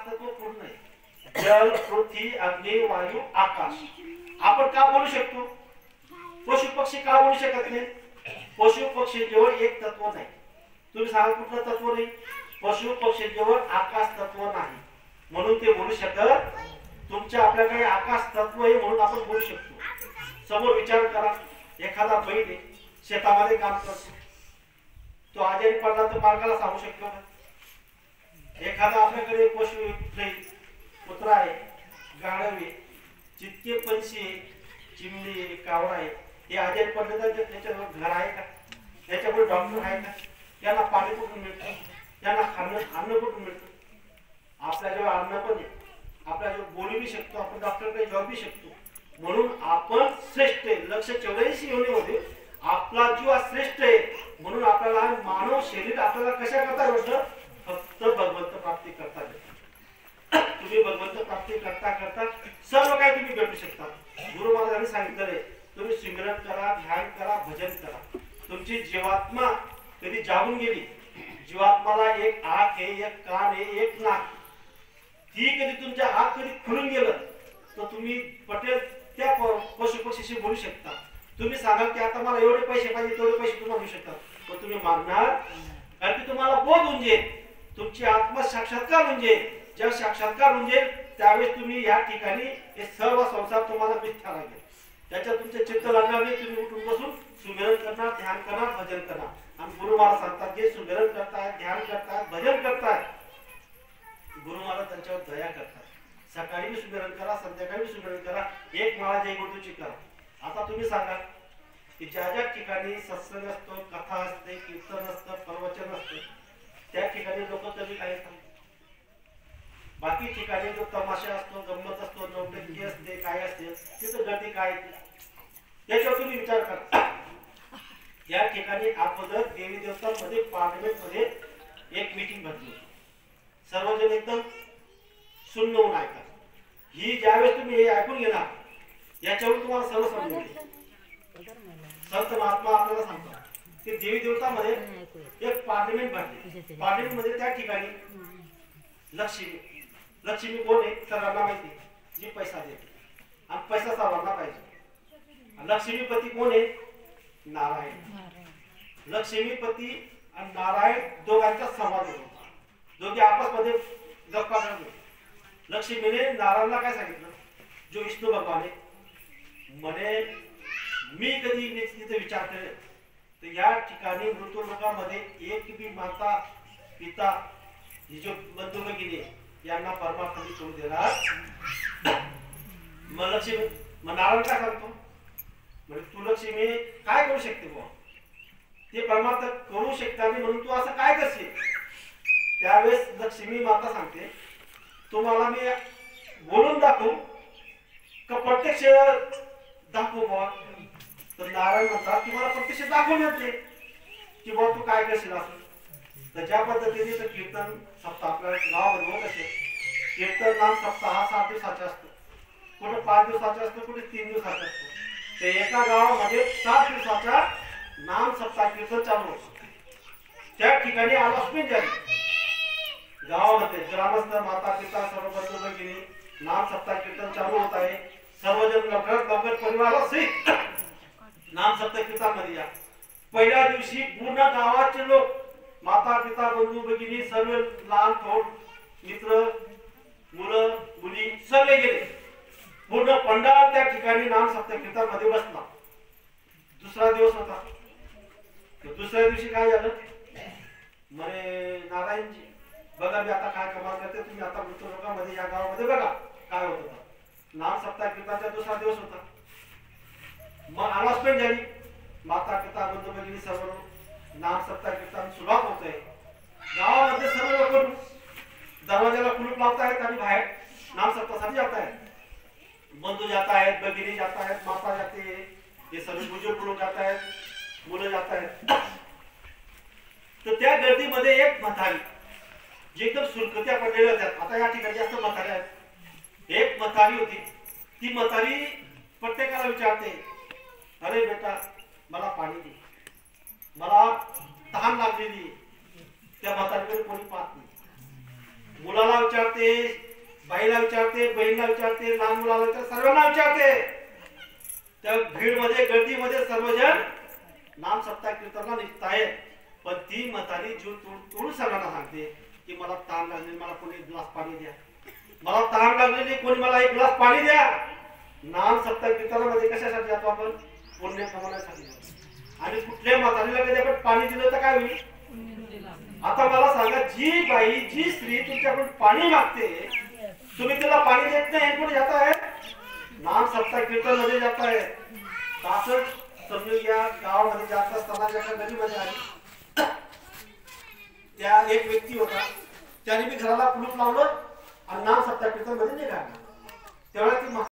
तत्व पूर्ण आहे. जल, पृथ्वी, अग्नी, वायू, आकाश. आपण का बोलू शकतो? पशु पक्षी का बोलू शकत नाही? पशु पक्षी जवळ एक तत्व नाही. तुम्ही सांगा कुठलं तत्व नाही? पशु पक्षी जवळ आकाश तत्व नाही म्हणून ते बोलू शकत. तुमच्या आपल्याकडे आकाश तत्व आहे म्हणून आपण बोलू शकतो. समोर विचार करा, एखादा बैल आहे, शेतामध्ये काम करतो, तो आजारी पडला तर मालकाला सांगू शकतो का? एखादा आपल्याकडे पशु कुत्रा आहे, गाढव आहे, जितके पंछी आहे, चिमणी आहे, कावळा आहे, हे आजारी पडले तर त्याच्याजवळ घर आहे का? त्याच्याकडे डॉक्टर आहे का? त्यांना पाणी कुठून मिळतं? त्यांना अन्न कुठून मिळतं? आपल्याजवळ अन्न पण आहे, आपल्याजवळ बोलू बी शकतो, आपण डॉक्टरकडे जाऊ बी शकतो. म्हणून आपण श्रेष्ठ आहे. लक्ष 84 योनीमध्ये आपला जीव श्रेष्ठ आहे. म्हणून आपल्याला मानव शरीर आपल्याला कशा करता भेटतं? फक्त भगवंत प्राप्ती करता भेटतं. तुम्ही भगवंत प्राप्ती करता करता सर्व काही तुम्ही भेटू शकता. गुरु महाराजांनी सांगितलंय, तुम्ही सिमरन करा, ध्यान करा, भजन करा. तुमची जीवात्मा कधी जागून गेली, जीवात्माला एक आंख आहे, एक कान आहे, एक नाक, ती कधी तुमच्या आत कधी खुलून गेलं तर तुम्ही पटेल त्या पशु पक्षीशी बोलू शकता. तुम्ही सांगाल की आता मला एवढे पैसे पाहिजे, तेवढे पैसे तुम्हाला देऊ शकतात, पण तुम्ही मागणार कारण की तुम्हाला बोध होऊन जाईल, तुमची आत्मा साक्षात्कार होऊन जाईल. जेव्हा साक्षात्कार होऊन जाईल त्यावेळेस तुम्ही या ठिकाणी हे सर्व संसार तुम्हाला मिथ्या लागेल. त्याच्यात तुमचे चित्त लागणार नाही. तुम्ही उठून बसून सुमिरन करणार, ध्यान करणार, भजन करणार. आणि गुरु महाराज सांगतात, जे सुमिरन करतायत, ध्यान करतायत, भजन करतायत, गुरु महाराज त्यांच्यावर दया करतात. सकाळी भी सुमिरन करा, संध्याकाळी भी सुमिरन करा, एक माळा जय गुरुची करा. आता तुम्ही सांगा की ज्या ज्या ठिकाणी सत्संग असतो, कथा असते, कीर्तन असतं, प्रवचन असतं, त्या ठिकाणी लोक कमी काय असतात. बाकी ठिकाणी जो तमाशा असतो, गंमत असतो, नौटंकी असते, काय असते, तिथं गर्दी काय येते त्याच्यावर तुम्ही विचार करा. या ठिकाणी अगोदर देवी देवतांमध्ये पार्लमेंटमध्ये एक मीटिंग भरली, सर्वजण एकदम सुन्न होऊन ऐका. ही ज्यावेळेस तुम्ही हे ऐकून घेणार याच्यावर तुम्हाला सर्व समजून येईल. संत महात्मा आपल्याला सांगतात की देवी देवतांमध्ये एक पार्लमेंट भरली. पार्लमेंट मध्ये त्या ठिकाणी लक्ष्मी कोण आहे? सर्वांना माहिती, जी पैसा देते आणि पैसा सर्वांना पाहिजे. लक्ष्मीपती कोण आहे? नारायण. लक्ष्मीपती आणि नारायण दोघांचा संवाद होता. दोघे आपसमध्ये गप्पा करत होते. लक्ष्मीने नारायणला काय सांगितलं? जो विष्णू भगवान आहे म्हणे, मी कधी तिथे विचार केले तर या ठिकाणी मृत्यू लोकांमध्ये एक बी माता पिता ही जो बंधू भगिनी यांना परमार्थी करू देणार. मग लक्ष्मी नारायण काय सांगतो? म्हणजे तू लक्ष्मी काय करू शकते बुवा? ते परमार्थ करू शकता म्हणून तू असं काय करशील? त्यावेळेस लक्ष्मी माता सांगते, तुम्हाला मी बोलून दाखवू का प्रत्यक्ष दाखवू बुवा? तर नारायण म्हणतात की मला प्रत्यक्ष दाखवून येते की बुवा तू काय करशील असं. तर ज्या पद्धतीने तर कीर्तन सप्ताह आपल्या गावामध्ये होत असेल, कीर्तन नाम सप्ताह हा 7 दिवसाचा असतो, कुठे 5 दिवसाचा असतो, कुठे 3 दिवसाचा असतो. ते एका गावामध्ये 7 दिवसाचा नाम सप्ताह कीर्तन चालू होतं. त्या ठिकाणी अनाउन्समेंट झाली गावामध्ये, ग्रामस्थ माता पिता सर्व बंधू भगिनी, नाम सप्ताह कीर्तन चालू होत आहे, सर्वजण लवकरात लवकर परिवाराला सहित नाम सप्ताह कीर्तनामध्ये या. पहिल्या दिवशी पूर्ण गावाचे लोक, माता पिता बंधू भगिनी सर्व, लहान थोर मित्र, मुलं मुली सगळे गेले. पूर्ण पंडाल त्या ठिकाणी नाम सप्ताह कीर्तनामध्ये बसला. दुसरा दिवस होता. दुसऱ्या दिवशी काय झालं? म्हणे नारायणजी बघा मी आता काय कमाल करते, तुम्ही आता मृत्यू लोकांमध्ये या गावामध्ये बघा काय होत होतं. नाम सप्ताह कीर्तनाचा दुसरा दिवस होता. मग अनाउन्समेंट झाली, माता पिता बंधू भगिनी सर्व नाम सप्ताह कीर्तन सुरुवात होतंय. गावामध्ये सर्व लोक दरवाजाला कुलूप लावतायत आणि बाहेर नाम सप्ताहासाठी जात आहेत. बंधू जात आहेत, भगिनी जात आहेत, माता जाते, हे सर्व बुजुर्ग लोक जात आहेत, मुलं जात आहेत. तर त्या गर्दीमध्ये एक म्हातारी जी एकदम सुरकत्या पडलेल्या होत्या, आता या ठिकाणी जास्त म्हाताऱ्या आहेत, एक म्हातारी होती. ती म्हातारी प्रत्येकाला विचारते, अरे बेटा मला पाणी दे, मला तहान लागलेली. त्या म्हातारीकडे कोणी पाहत नाही. मुलाला विचारते, बाईला विचारते, बहिणीला विचारते, लहान मुलाला विचारते, सर्वांना विचारते. त्या भीड मध्ये गर्दीमध्ये सर्वजण नाम सप्ताह कीर्तनला निघत आहेत. पण ती म्हातारी जीव तोडून सर्वांना सांगते की मला ताण लागली, मला कोणी एक ग्लास पाणी द्या, मला ताण लागलेली, कोणी मला एक ग्लास पाणी द्या. नाम सप्ताह कीर्तनामध्ये कशासाठी जातो आपण? पुण्य कमवण्यासाठी जातो. आणि कुठल्या म्हातारीला कधी आपण पाणी दिलं तर काय होईल? आता मला सांगा, जी बाई, जी स्त्री तुमच्याकडून पाणी मागते, तुम्ही तिला पाणी देत नाही, कोणी जात आहे? नाम सप्ताह कीर्तन मध्ये जात आहे. असं समजून या. गावामध्ये जात असताना एका गलीमध्ये आली, त्या एक व्यक्ती होता, त्याने मी घराला कुलूप लावलं आणि नाम सप्ताह कीर्तन मध्ये निघाला. तेव्हा ती